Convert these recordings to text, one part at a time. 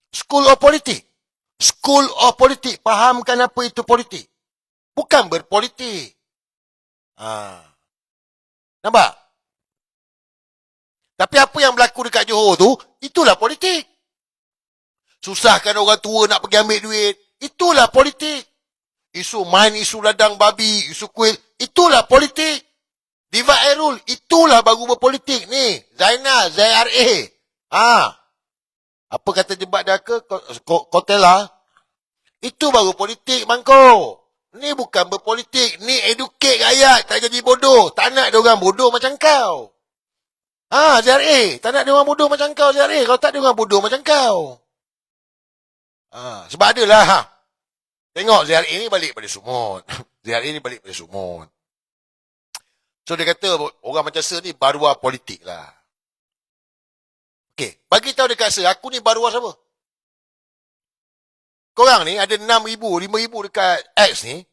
School of Politik. School of Politik. Fahamkan apa itu politik. Bukan berpolitik. Nampak? Tapi apa yang berlaku dekat Johor tu, itulah politik. Susahkan orang tua nak pergi ambil duit. Itulah politik. Isu main, isu ladang babi, isu kuil. Itulah politik. Divide and rule. Itulah baru berpolitik ni. Zainal, ZRA. Apa kata Jebat Daka, Kotela? Itu baru politik, Mangko. Ni bukan berpolitik. Ni educate rakyat. Tak jadi bodoh. Tak nak dia orang bodoh macam kau. ZRA. Tak nak dia orang bodoh macam kau, ZRA. Kalau tak dia orang bodoh macam kau. Sebab adalah. Tengok ZRA ni balik pada sumut. ZRA ni balik pada sumut. So dia kata orang macam Sir ni baruah politik lah. Okey, bagi tahu dekat Sir, aku ni baruah siapa? Korang ni ada 6,000, 5,000 dekat X ni.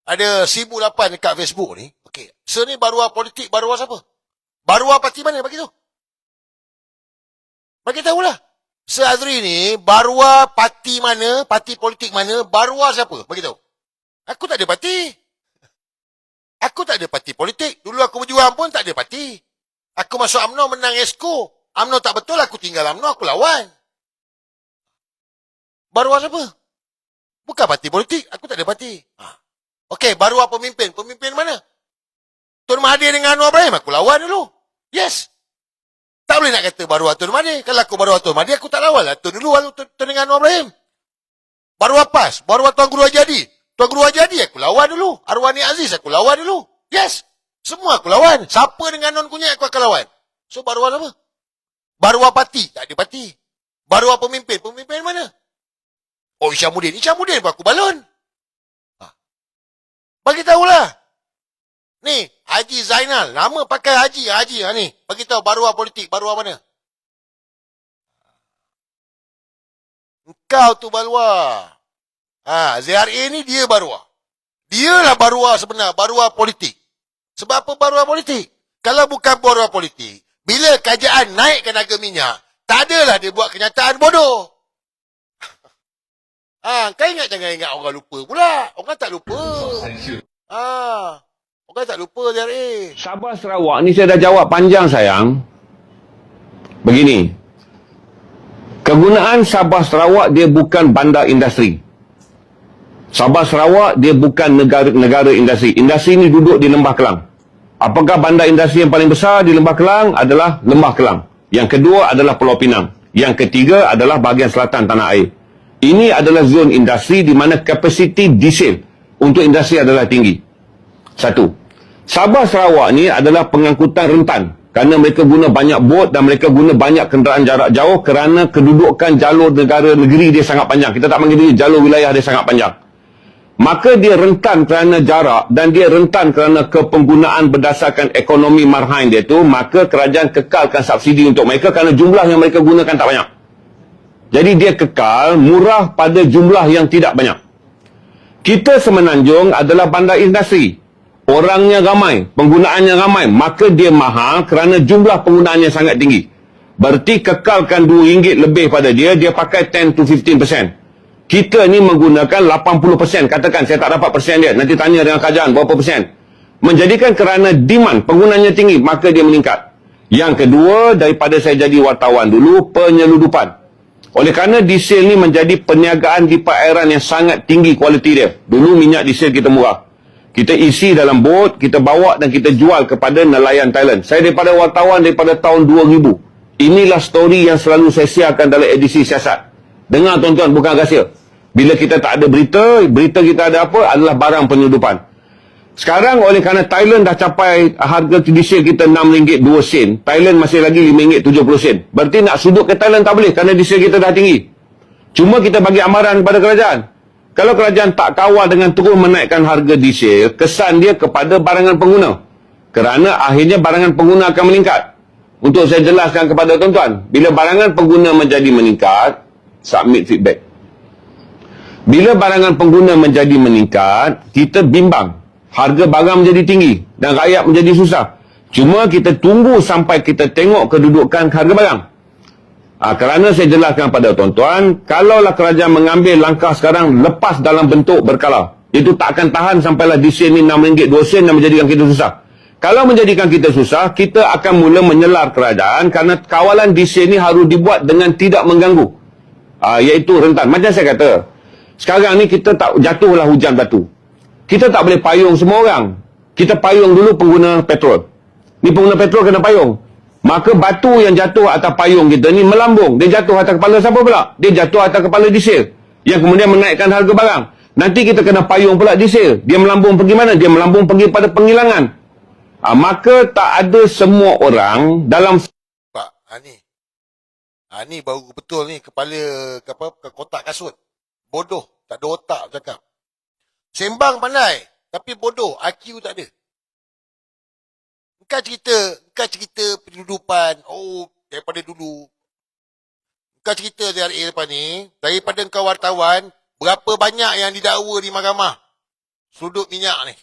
Ada 1,008 dekat Facebook ni. Okey, Sir ni baruah politik, baruah siapa? Baruah parti mana? Bagi tahu. Bagi tahulah. Sir Azri ni baruah parti mana, parti politik mana, baruah siapa? Bagi tahu. Aku tak ada parti. Aku tak ada parti politik. Dulu aku berjuang pun tak ada parti. Aku masuk UMNO menang ESCO. UMNO tak betul, aku tinggal UMNO, aku lawan. Baruah siapa? Bukan parti politik, aku tak ada parti. Okey, baruah pemimpin. Pemimpin mana? Tun Mahathir dengan Anwar Ibrahim, aku lawan dulu. Yes. Tak boleh nak kata baruah Tun Mahathir. Kalau aku baruah Tun Mahathir, aku tak lawan lah. Tun dulu, Tun dengan Anwar Ibrahim. Baruah PAS, baruah Tuan Guru Haji Hadi. Tuan Guru Haji Hadi, aku lawan dulu. Arwani Aziz, aku lawan dulu. Yes. Semua aku lawan. Siapa dengan non kunyit, aku akan lawan. So, baruah apa? Baruah parti. Tak ada parti. Baruah pemimpin. Pemimpin mana? Oh, Isyamuddin. Isyamuddin pun aku balon. Bagi tahulah. Ni, Haji Zainal. Nama pakai Haji. Ni. Bagi tahu baruah politik. Baruah mana? Engkau tu baruah. ZRA ni dia baruah. Dialah baruah sebenar. Baruah politik. Sebab apa baruah politik? Kalau bukan baruah politik, bila kerajaan naikkan harga minyak, tak adalah dia buat kenyataan bodoh. Kau jangan ingat orang lupa pula. Orang tak lupa. Orang tak lupa ZRA. Sabah Sarawak ni saya dah jawab panjang sayang. Begini. Kegunaan Sabah Sarawak dia bukan bandar industri. Sabah Sarawak dia bukan negara industri. Industri ni duduk di Lembah Kelang. Apakah bandar industri yang paling besar di Lembah Kelang? Adalah Lembah Kelang. Yang kedua adalah Pulau Pinang. Yang ketiga adalah bahagian selatan tanah air. Ini adalah zon industri di mana kapasiti diesel untuk industri adalah tinggi. Satu. Sabah Sarawak ni adalah pengangkutan rentan. Kerana mereka guna banyak bot dan mereka guna banyak kenderaan jarak jauh kerana kedudukan jalur negeri dia sangat panjang. Kita tak panggil dia jalur wilayah dia sangat panjang. Maka dia rentan kerana jarak dan dia rentan kerana kepenggunaan berdasarkan ekonomi marhain dia tu, maka kerajaan kekalkan subsidi untuk mereka kerana jumlah yang mereka gunakan tak banyak. Jadi dia kekal murah pada jumlah yang tidak banyak. Kita Semenanjung adalah bandar industri. Orangnya ramai, penggunaannya ramai, maka dia mahal kerana jumlah penggunaannya sangat tinggi. Berarti kekalkan RM2 lebih pada dia, dia pakai 10 to 15%. Kita ni menggunakan 80%. Katakan saya tak dapat persen dia. Nanti tanya dengan kerajaan berapa persen. Menjadikan kerana demand penggunaannya tinggi, maka dia meningkat. Yang kedua, daripada saya jadi wartawan dulu, penyeludupan. Oleh kerana diesel ni menjadi perniagaan di perairan yang sangat tinggi kualiti dia. Dulu minyak diesel kita murah. Kita isi dalam bot, kita bawa dan kita jual kepada nelayan Thailand. Saya daripada wartawan daripada tahun 2000. Inilah story yang selalu saya siarkan dalam edisi siasat. Dengar tuan-tuan, bukan rahsia. Bila kita tak ada berita, berita kita ada apa? Adalah barang penyeludupan. Sekarang oleh kerana Thailand dah capai harga diesel kita RM6.2. Thailand masih lagi RM5.70. Berarti nak sudut ke Thailand tak boleh kerana diesel kita dah tinggi. Cuma kita bagi amaran kepada kerajaan. Kalau kerajaan tak kawal dengan terus menaikkan harga diesel, kesan dia kepada barangan pengguna. Kerana akhirnya barangan pengguna akan meningkat. Untuk saya jelaskan kepada tuan-tuan, bila barangan pengguna menjadi meningkat, submit feedback. Bila barangan pengguna menjadi meningkat, kita bimbang. Harga barang menjadi tinggi dan rakyat menjadi susah. Cuma kita tunggu sampai kita tengok kedudukan harga barang. Kerana saya jelaskan pada tuan-tuan, kalaulah kerajaan mengambil langkah sekarang lepas dalam bentuk berkala, itu tak akan tahan sampailah di sini RM6, 2 sen dan menjadikan kita susah. Kalau menjadikan kita susah, kita akan mula menyelar kerajaan kerana kawalan di sini harus dibuat dengan tidak mengganggu. Iaitu rentan. Macam saya kata, sekarang ni kita tak jatuhlah hujan batu. Kita tak boleh payung semua orang. Kita payung dulu pengguna petrol. Ni pengguna petrol kena payung. Maka batu yang jatuh atas payung kita ni melambung. Dia jatuh atas kepala siapa pula? Dia jatuh atas kepala diesel. Yang kemudian menaikkan harga barang. Nanti kita kena payung pula diesel. Dia melambung pergi mana? Dia melambung pergi pada penghilangan. Maka tak ada semua orang dalam... Pak, ni baru betul ni kepala ke kotak kasut. Bodoh, tak ada otak cakap. Sembang pandai, tapi bodoh, IQ tak ada. Kau cerita penhidupan, daripada dulu. Kau cerita ZRA lepas ni, daripada kau wartawan, berapa banyak yang didakwa di mahkamah? Sudut minyak ni.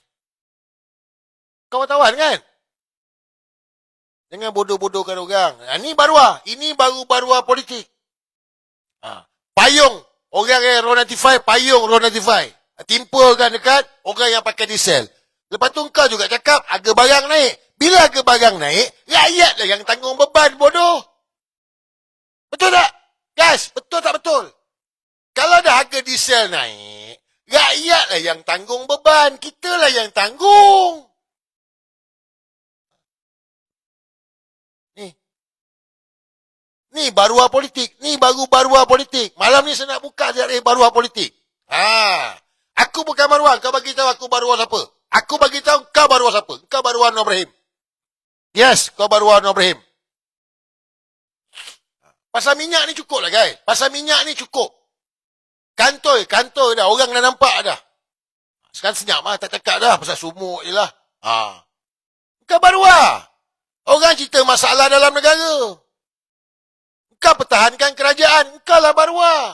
Kau wartawan kan? Jangan bodoh-bodohkan orang. Ini baru politik. Payung. Orang yang road notify, payung road notify. Timpulkan dekat orang yang pakai diesel. Lepas tu kau juga cakap harga barang naik. Bila harga barang naik, rakyatlah yang tanggung beban, bodoh. Betul tak? Guys, betul tak betul? Kalau dah harga diesel naik, rakyatlah yang tanggung beban. Kitalah yang tanggung. Ni baruah politik. Ni baruah politik. Malam ni saya nak buka baruah politik. Aku bukan baruah. Kau bagi tahu aku baruah siapa? Aku bagi tahu kau baruah siapa? Kau baruah Anwar Ibrahim. Yes, kau baruah Anwar Ibrahim. Pasal minyak ni cukup lah guys. Pasal minyak ni cukup. Kantoi dah. Orang dah nampak dah. Sekarang senyap lah. Tak cakap dah. Pasal sumuk je lah. Kau baruah. Orang cerita masalah dalam negara. Kau pertahankan kerajaan. Kau lah baruah.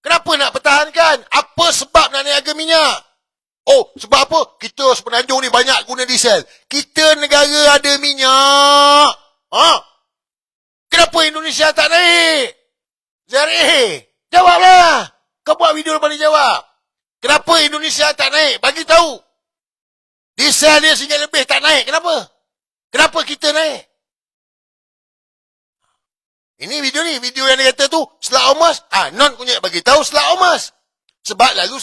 Kenapa nak pertahankan? Apa sebab nak naik harga minyak? Sebab apa? Kita semenanjung ni banyak guna diesel. Kita negara ada minyak. Kenapa Indonesia tak naik? ZRA, jawablah. Kau buat video lepas ni jawab. Kenapa Indonesia tak naik? Bagi tahu. Diesel dia RM1 lebih tak naik. Kenapa? Kenapa kita naik? Ini video yang dia kata tu, Selak Omas. Non kunyit bagi tahu Selak Omas. Sebab lalu,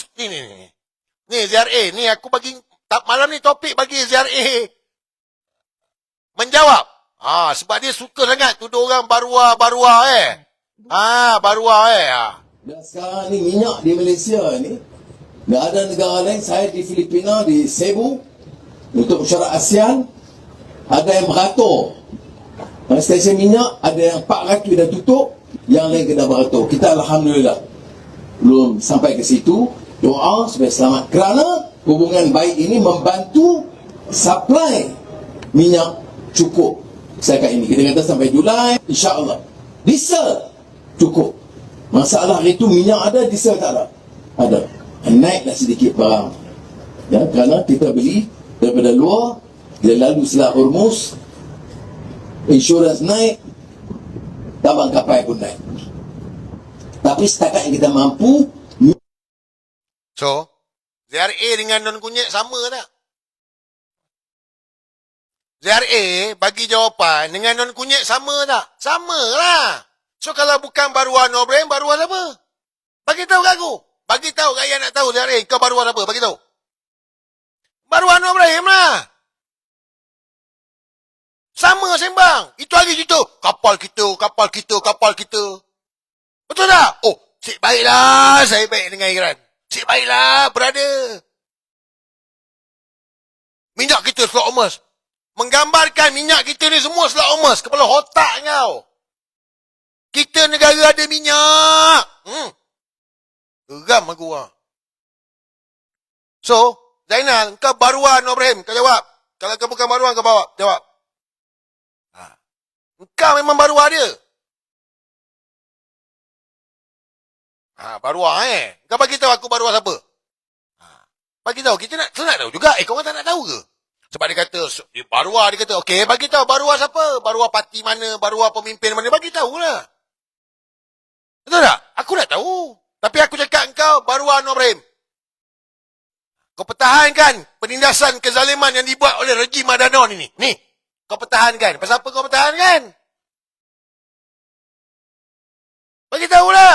ni ZRA, ni aku bagi, malam ni topik bagi ZRA menjawab. Sebab dia suka sangat tuduh orang baruah. Dan sekarang ni minyak di Malaysia ni, tak ada negara lain, saya di Filipina, di Cebu, untuk syarat ASEAN, ada yang beratur. Stesen minyak, ada yang 400 dah tutup, yang lain kena beratur. Kita Alhamdulillah belum sampai ke situ. Doa supaya selamat. Kerana hubungan baik ini membantu supply minyak cukup. Saya kata ini, kita kata sampai Julai, insyaAllah. Diesel cukup. Masalah hari itu minyak ada, diesel tak ada. Ada. Naiklah sedikit barang. Ya, kerana kita beli daripada luar, kita lalu Selat Hormuz, insurans naik, tabang kapal pun naik. Tapi setakat yang kita mampu. So, ZRA dengan non kunyit sama tak? ZRA bagi jawapan dengan non kunyit sama tak? Sama lah. So, kalau bukan baruah Anwar Ibrahim, baruah siapa? Bagi tahu kat aku. Bagi tahu rakyat nak tahu ZRA. Kau baruah siapa? Bagi tahu. Baruah Anwar Ibrahim lah. Sama sembang. Itu lagi cerita. Kapal kita. Betul tak? Cik baiklah. Saya baik dengan Iran. Cik baiklah, brother. Minyak kita Selak Omas. Menggambarkan minyak kita ni semua Selak Omas. Kepala otak kau. Kita negara ada minyak. Geram aku lah. So, Zainal, kau baruah Anwar Ibrahim. Kau jawab. Kalau kau bukan baruah, kau bawa. Jawab. Kau memang baruah dia. Baruah Kau bagi tahu aku baruah siapa? Bagi tahu. Kita nak tahu juga. Kau orang tak nak tahu ke? Sebab dia kata, baruah dia kata, okey, bagi tahu baruah siapa? Baruah parti mana? Baruah pemimpin mana? Bagi tahu lah. Betul tak? Aku nak tahu. Tapi aku cakap engkau, Baruan Ibrahim. Kau pertahankan penindasan kezaliman yang dibuat oleh rejim Madanon ini. Ni, kau pertahankan. Pasal apa kau pertahankan? Bagi tahulah.